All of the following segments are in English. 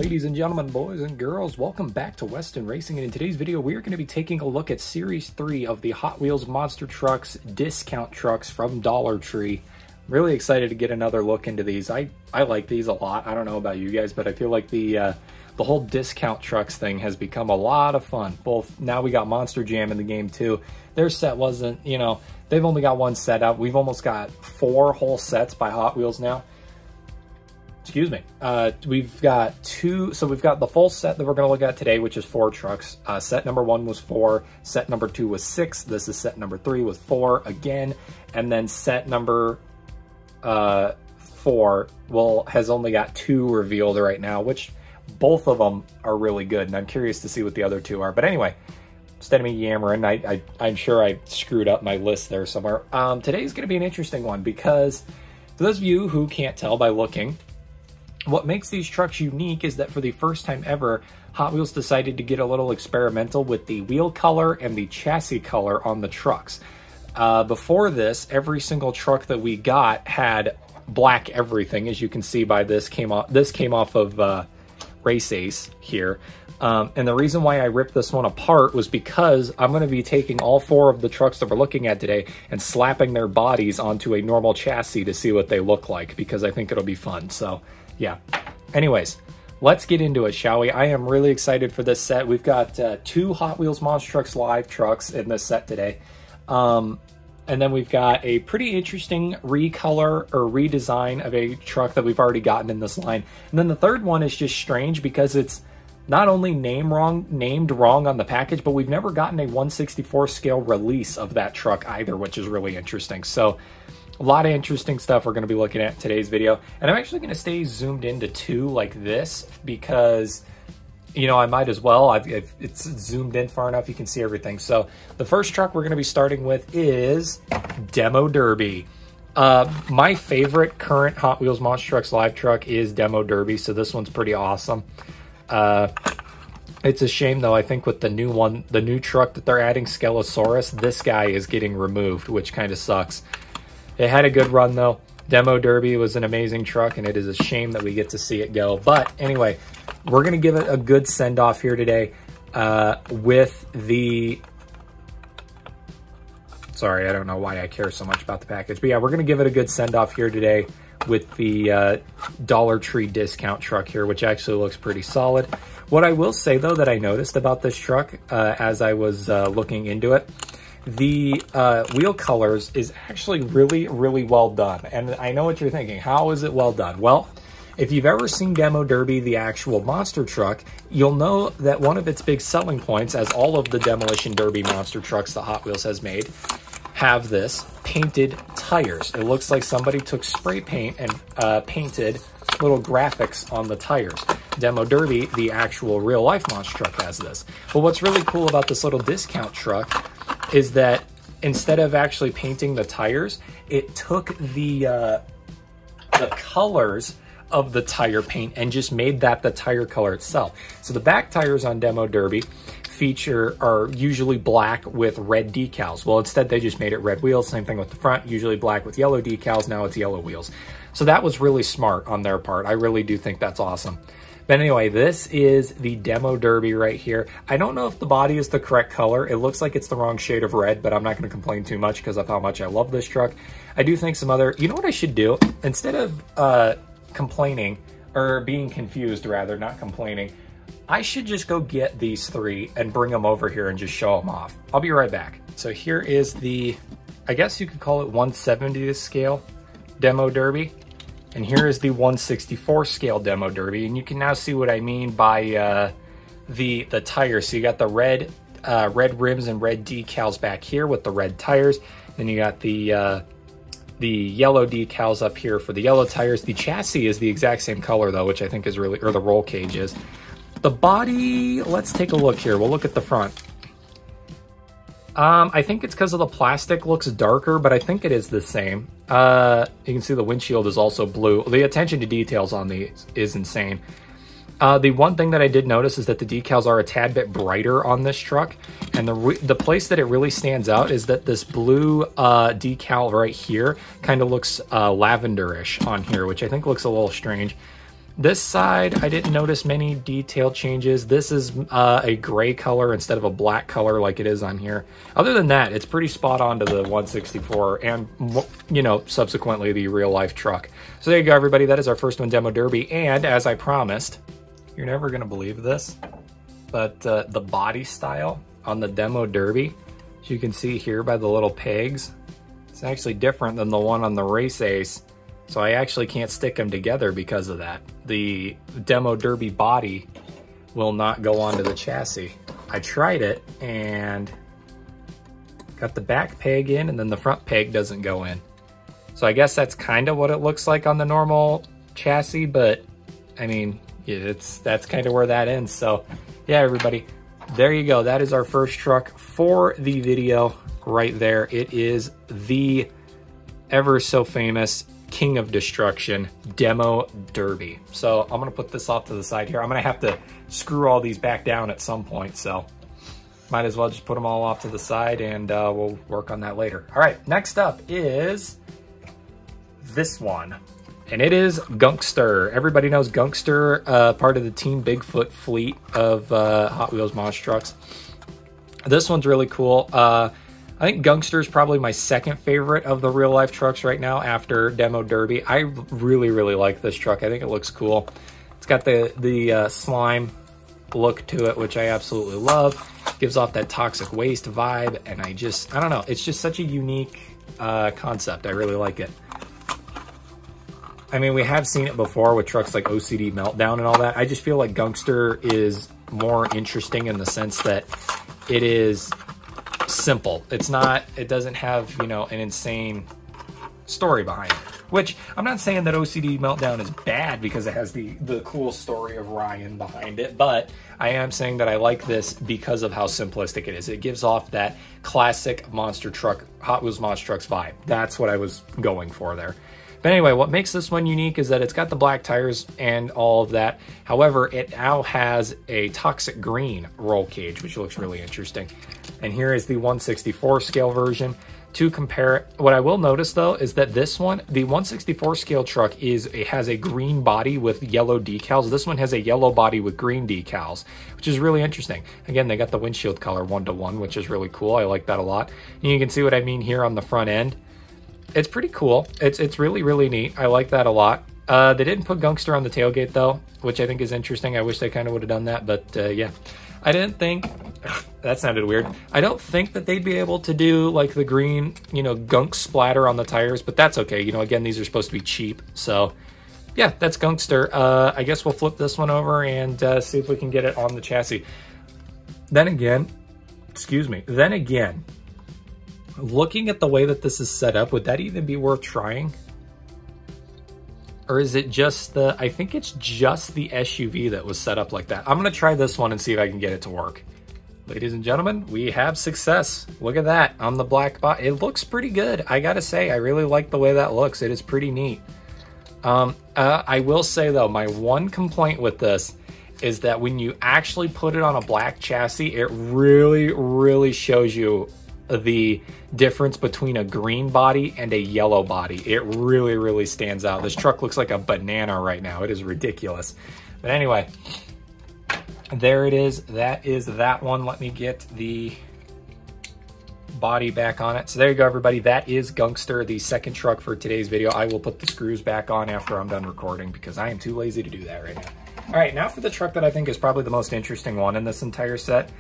Ladies and gentlemen, boys and girls, welcome back to Weston Racing, and in today's video we are going to be taking a look at Series 3 of the Hot Wheels Monster Trucks discount trucks from Dollar Tree. I'm really excited to get another look into these. I like these a lot. I don't know about you guys, but I feel like the whole discount trucks thing has become a lot of fun. Both now we got Monster Jam in the game too. Their set wasn't, you know, they've only got one set up. We've almost got 4 whole sets by Hot Wheels now. Excuse me. We've got 2, so we've got the full set that we're going to look at today, which is 4 trucks. Set number 1 was 4, set number 2 was 6, this is set number 3 with 4 again, and then set number 4 has only got 2 revealed right now, which both of them are really good, and I'm curious to see what the other 2 are. But anyway, instead of me yammering, I'm sure I screwed up my list there somewhere. Today's going to be an interesting one because for those of you who can't tell by looking, what makes these trucks unique is that for the first time ever, Hot Wheels decided to get a little experimental with the wheel color and the chassis color on the trucks. Before this, every single truck that we got had black everything, as you can see by this came off of Race Ace here. And the reason why I ripped this one apart was because I'm going to be taking all 4 of the trucks that we're looking at today and slapping their bodies onto a normal chassis to see what they look like, because I think it'll be fun. So yeah. Anyways, let's get into it, shall we? I am really excited for this set. We've got 2 Hot Wheels Monster Trucks Live trucks in this set today. And then we've got a pretty interesting recolor or redesign of a truck that we've already gotten in this line. And then the third one is just strange because it's not only named wrong on the package, but we've never gotten a 1/64 scale release of that truck either, which is really interesting. So a lot of interesting stuff we're going to be looking at in today's video. And I'm actually going to stay zoomed into 2 like this because, you know, I might as well. It's zoomed in far enough you can see everything. So the first truck we're going to be starting with is Demo Derby. My favorite current Hot Wheels Monster Trucks Live truck is Demo Derby, so this one's pretty awesome. It's a shame though, I think with the new one, the new truck that they're adding, Skelosaurus, this guy is getting removed, which kind of sucks. It had a good run though. Demo Derby was an amazing truck, and it is a shame that we get to see it go. But anyway, we're going to give it a good send-off here today with the... Sorry, I don't know why I care so much about the package. But yeah, we're going to give it a good send-off here today with the Dollar Tree discount truck here, which actually looks pretty solid. What I will say, though, that I noticed about this truck as I was looking into it, the wheel colors is actually really, really well done. And I know what you're thinking. How is it well done? Well, if you've ever seen Demo Derby, the actual monster truck, you'll know that one of its big selling points, as all of the Demolition Derby monster trucks that Hot Wheels has made, have this painted tires. It looks like somebody took spray paint and painted little graphics on the tires. Demo Derby, the actual real-life monster truck, has this. But what's really cool about this little discount truck is that instead of actually painting the tires, it took the colors of the tire paint and just made that the tire color itself. So the back tires on Demo Derby are usually black with red decals. Well, instead they just made it red wheels. Same thing with the front, usually black with yellow decals. Now it's yellow wheels. So that was really smart on their part. I really do think that's awesome. But anyway, this is the Demo Derby right here. I don't know if the body is the correct color. It looks like it's the wrong shade of red, but I'm not going to complain too much because of how much I love this truck. I do think some other... You know what I should do? Instead of complaining, or being confused rather, not complaining, I should just go get these 3 and bring them over here and just show them off. I'll be right back. So here is the, I guess you could call it 1/70th scale Demo Derby. And here is the 1/64 scale Demo Derby. And you can now see what I mean by the tires. So you got the red rims and red decals back here with the red tires. Then you got the yellow decals up here for the yellow tires. The chassis is the exact same color though, which I think is really, or the roll cage is. The body, let's take a look here. We'll look at the front. I think it's because of the plastic looks darker, but I think it is the same. You can see the windshield is also blue. The attention to details on these is insane. The one thing that I did notice is that the decals are a tad bit brighter on this truck. And the place that it really stands out is that this blue decal right here kind of looks lavenderish on here, which I think looks a little strange. This side, I didn't notice many detail changes. This is a gray color instead of a black color like it is on here. Other than that, it's pretty spot on to the 164 and, you know, subsequently the real life truck. So there you go, everybody. That is our first one, Demo Derby. And as I promised, you're never going to believe this, but the body style on the Demo Derby, as you can see here by the little pegs, it's actually different than the one on the Race Ace. So I actually can't stick them together because of that. The Demo Derby body will not go onto the chassis. I tried it and got the back peg in and then the front peg doesn't go in. So I guess that's kind of what it looks like on the normal chassis, but I mean, yeah, that's kind of where that ends. So yeah, everybody, there you go. That is our first truck for the video right there. It is the ever so famous King of Destruction Demo Derby. So I'm gonna put this off to the side here. I'm gonna have to screw all these back down at some point, so might as well just put them all off to the side and we'll work on that later. All right, next up is this one, and it is Gunkster. Everybody knows Gunkster, part of the Team Bigfoot fleet of Hot Wheels monster trucks. This one's really cool. I think Gunkster is probably my second favorite of the real life trucks right now after Demo Derby. I really, really like this truck. I think it looks cool. It's got the slime look to it, which I absolutely love. Gives off that toxic waste vibe, and I don't know. It's just such a unique concept. I really like it. I mean, we have seen it before with trucks like OCD Meltdown and all that. I just feel like Gunkster is more interesting in the sense that it is simple. It doesn't have, you know, an insane story behind it, which I'm not saying that OCD Meltdown is bad because it has the cool story of Ryan behind it, but I am saying that I like this because of how simplistic it is. It gives off that classic monster truck, Hot Wheels monster trucks vibe. That's what I was going for there. But anyway, what makes this one unique is that it's got the black tires and all of that. However, it now has a toxic green roll cage, which looks really interesting. And here is the 1/64 scale version. To compare it, what I will notice though is that this one, the 1/64 scale truck, has a green body with yellow decals. This one has a yellow body with green decals, which is really interesting. Again, they got the windshield color 1-to-1, which is really cool. I like that a lot. And you can see what I mean here on the front end. It's pretty cool. It's really, really neat. I like that a lot. They didn't put Gunkster on the tailgate though, which I think is interesting. I wish they kind of would have done that, but yeah. I didn't think, that sounded weird. I don't think that they'd be able to do like the green, you know, gunk splatter on the tires, but that's okay. You know, again, these are supposed to be cheap. So yeah, that's Gunkster. I guess we'll flip this one over and see if we can get it on the chassis. Then again, looking at the way that this is set up, would that even be worth trying? Or is it just I think it's just the SUV that was set up like that. I'm gonna try this one and see if I can get it to work. Ladies and gentlemen, we have success. Look at that on the black box. It looks pretty good. I gotta say, I really like the way that looks. It is pretty neat. I will say though, my one complaint with this is that when you actually put it on a black chassis, it really, really shows you the difference between a green body and a yellow body. It really, really stands out. This truck looks like a banana right now. It is ridiculous. But anyway, there it is. That is that one. Let me get the body back on it. So there you go, everybody. That is Gunkster, the second truck for today's video. I will put the screws back on after I'm done recording because I am too lazy to do that right now. All right, now for the truck that I think is probably the most interesting one in this entire set.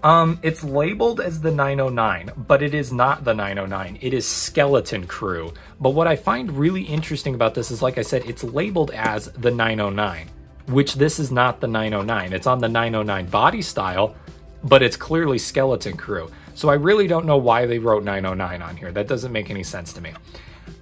It's labeled as the 909, but it is not the 909. It is Skeleton Crew. But what I find really interesting about this is, like I said, it's labeled as the 909, which this is not the 909. It's on the 909 body style, but it's clearly Skeleton Crew. So I really don't know why they wrote 909 on here. That doesn't make any sense to me.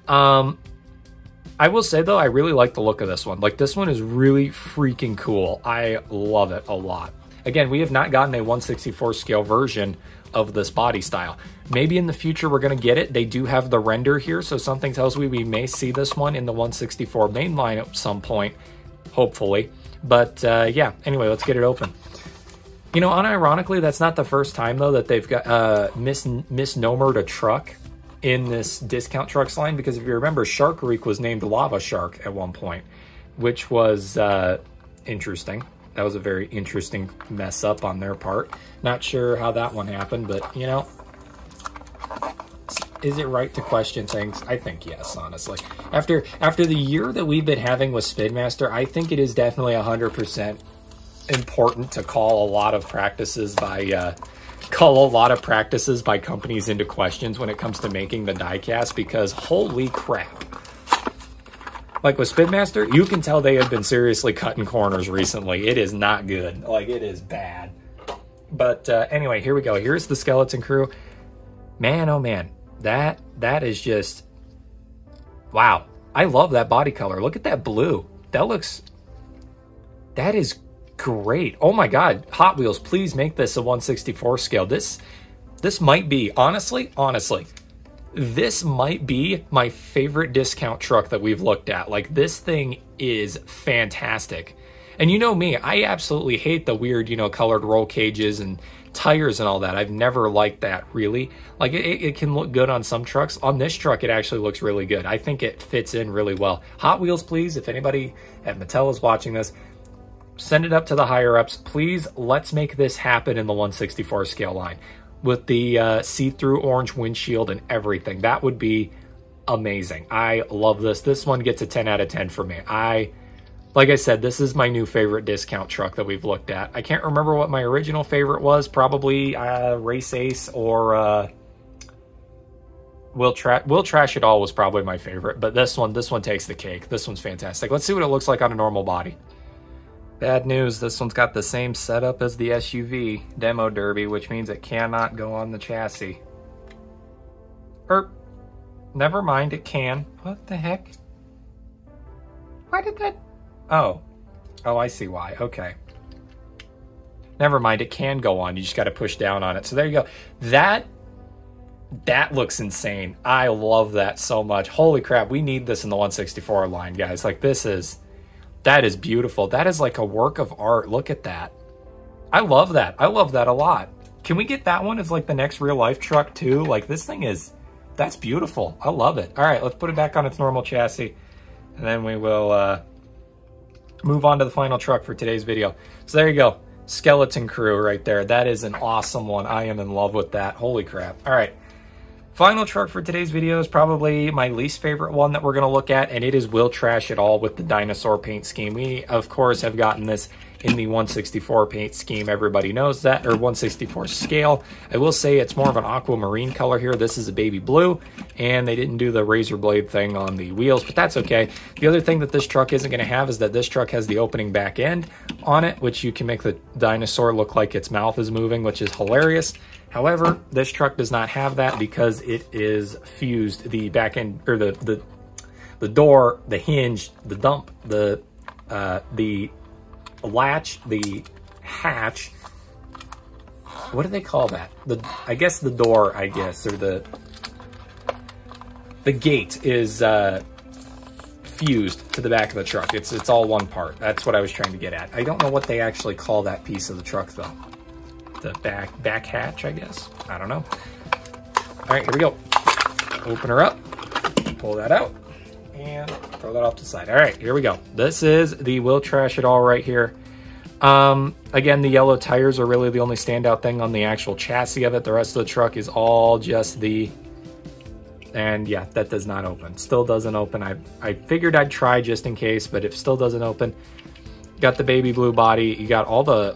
I will say though, I really like the look of this one. Like, this one is really freaking cool. I love it a lot. Again, we have not gotten a 1/64 scale version of this body style. Maybe in the future we're going to get it. They do have the render here, so something tells me we may see this one in the 1/64 mainline at some point, hopefully. But yeah, anyway, let's get it open. You know, unironically, that's not the first time though that they've got misnomered a truck in this discount trucks line, because if you remember, Shark Reek was named Lava Shark at one point. which was interesting. That was a very interesting mess up on their part. Not sure how that one happened, but you know, is it right to question things? I think yes, honestly. After the year that we've been having with Spin Master, I think it is definitely 100% important to call a lot of practices by companies into questions when it comes to making the diecast, because holy crap. Like with Spin Master, you can tell they have been seriously cutting corners recently. It is not good. Like, it is bad. But anyway, here we go. Here's the Skeleton Crew. Man, oh man. That is just... Wow. I love that body color. Look at that blue. That is great. Oh my god. Hot Wheels, please make this a 1/64 scale. This might be, honestly, this might be my favorite discount truck that we've looked at. Like, this thing is fantastic. And you know me, I absolutely hate the weird, you know, colored roll cages and tires and all that. I've never liked that, really. Like, it can look good on some trucks. On this truck, it actually looks really good. I think it fits in really well. Hot Wheels, please, if anybody at Mattel is watching this, send it up to the higher-ups. Please, let's make this happen in the 1/64 scale line. With the see-through orange windshield and everything. That would be amazing. I love this. This one gets a 10 out of 10 for me. Like I said, this is my new favorite discount truck that we've looked at. I can't remember what my original favorite was. Probably Race Ace or We'll Trash It All was probably my favorite. But this one takes the cake. This one's fantastic. Let's see what it looks like on a normal body. Bad news, this one's got the same setup as the SUV Demo Derby, which means it cannot go on the chassis. Never mind, it can. What the heck? Why did that... Oh, I see why. Okay. Never mind, it can go on. You just got to push down on it. So there you go. That looks insane. I love that so much. Holy crap, we need this in the 1/64 line, guys. Like, that is beautiful. That is like a work of art. Look at that. I love that. I love that a lot. Can we get that one as like the next real life truck too? Like, this thing is, that's beautiful. I love it. All right, let's put it back on its normal chassis. And then we will move on to the final truck for today's video. So there you go. Skeleton Crew right there. That is an awesome one. I am in love with that. Holy crap. All right. Final truck for today's video is probably my least favorite one that we're going to look at, and it is We'll Trash It All with the dinosaur paint scheme. We, of course, have gotten this in the 1/64 paint scheme. Everybody knows that, or 1/64 scale. I will say it's more of an aquamarine color here. This is a baby blue, and they didn't do the razor blade thing on the wheels, but that's okay. The other thing that this truck isn't going to have is that this truck has the opening back end on it, which you can make the dinosaur look like its mouth is moving, which is hilarious. However, this truck does not have that because it is fused. The back end, or the door, the hinge, the dump, the latch, the hatch. What do they call that? I guess the door, or the gate is fused to the back of the truck. It's all one part. That's what I was trying to get at. I don't know what they actually call that piece of the truck though. The back hatch, I guess. I don't know. All right, here we go. Open her up, pull that out, and throw that off to the side. All right, here we go. This is the We'll Trash It All right here. Again, the yellow tires are really the only standout thing on the actual chassis of it. The rest of the truck is all just and yeah, that does not open. Still doesn't open. I figured I'd try just in case, but it still doesn't open. Got the baby blue body. You got all the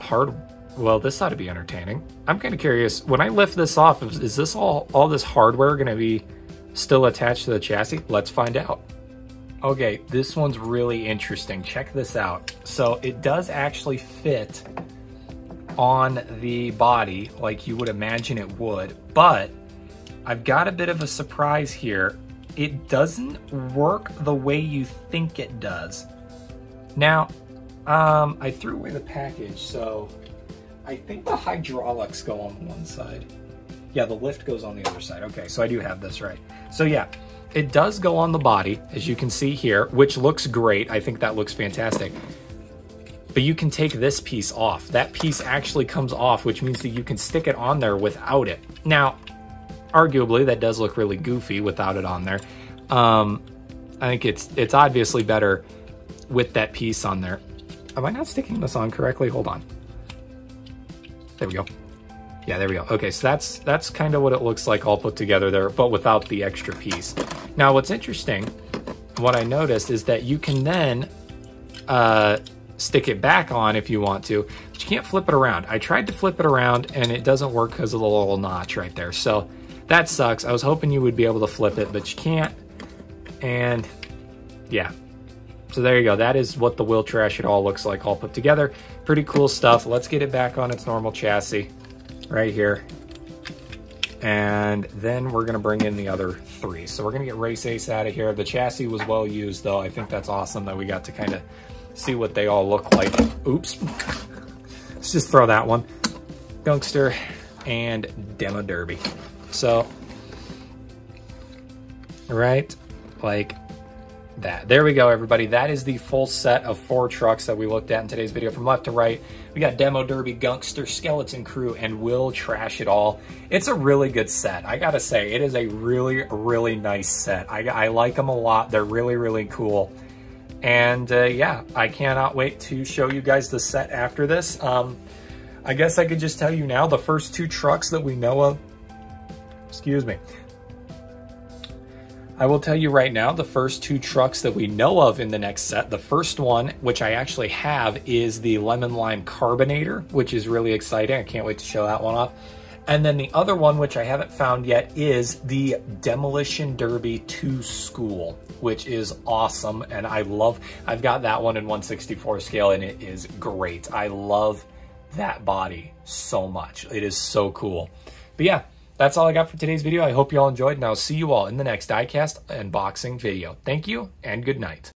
well, this ought to be entertaining. I'm kind of curious. When I lift this off, is this all this hardware going to be still attached to the chassis? Let's find out. Okay, this one's really interesting. Check this out. So it does actually fit on the body like you would imagine it would, but I've got a bit of a surprise here. It doesn't work the way you think it does. Now, I threw away the package, so I think the hydraulics go on one side. Yeah, the lift goes on the other side. Okay, so I do have this right. So yeah, it does go on the body, as you can see here, which looks great. I think that looks fantastic. But you can take this piece off. That piece actually comes off, which means that you can stick it on there without it. Now, arguably, that does look really goofy without it on there. I think it's obviously better with that piece on there. Am I not sticking this on correctly? Hold on. There we go. Yeah, there we go. Okay, so that's kind of what it looks like all put together there, but without the extra piece. Now, what's interesting, what I noticed is that you can then stick it back on if you want to, but you can't flip it around. I tried to flip it around and it doesn't work because of the little notch right there. So that sucks. I was hoping you would be able to flip it, but you can't. And yeah, so there you go. That is what the Wheel Trash It All looks like all put together. Pretty cool stuff. Let's get it back on its normal chassis right here. And then we're gonna bring in the other three. So we're gonna get Race Ace out of here. The chassis was well used though. I think that's awesome that we got to kind of see what they all look like. Oops. Let's just throw that one. Gunkster and Demo Derby. So, right, like that. There we go, everybody. That is the full set of 4 trucks that we looked at in today's video. From left to right, we got Demo Derby, Gunkster, Skeleton Crew, and Wheel Trash It All. It's a really good set. I gotta say, it is a really, really nice set. I like them a lot. They're really, really cool. And yeah, I cannot wait to show you guys the set after this. I guess I could just tell you now, the first 2 trucks that we know of, excuse me. I will tell you right now, the first 2 trucks that we know of in the next set, the first one, which I actually have, is the Lemon Lime Carbonator, which is really exciting. I can't wait to show that one off. And then the other one, which I haven't found yet, is the Demolition Derby 2 School, which is awesome. And I've got that one in 1/64 scale, and it is great. I love that body so much. It is so cool. But yeah, that's all I got for today's video. I hope you all enjoyed, and I'll see you all in the next diecast unboxing video. Thank you, and good night.